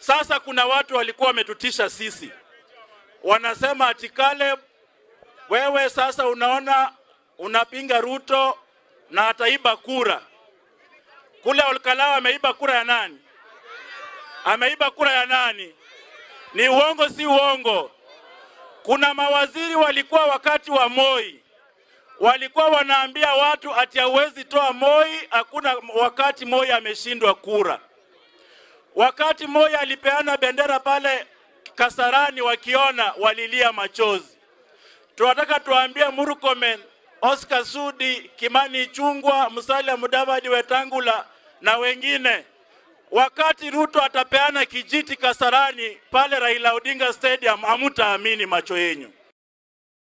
Sasa kuna watu walikuwa wametutisha sisi. Wanasema ati Caleb, wewe sasa unaona unapinga Ruto na ataiba kura. Kule Olkalau ameiba kura ya nani? Ameiba kura ya nani? Ni uongo si uongo? Kuna mawaziri walikuwa wakati wa Moi, walikuwa wanaambia watu ati hauwezi toa Moi, hakuna wakati Moi ameshindwa kura. Wakati Moi alipeana bendera pale Kasarani, wakiona walilia machozi. Tunataka tuambie Murkomen, Oscar Sudi, Kimani Ichung'wah, Musalia Mudavadi, Wetangula na wengine, wakati Ruto atapeana kijiti Kasarani pale Raila Odinga Stadium, hamtaamini macho yenu.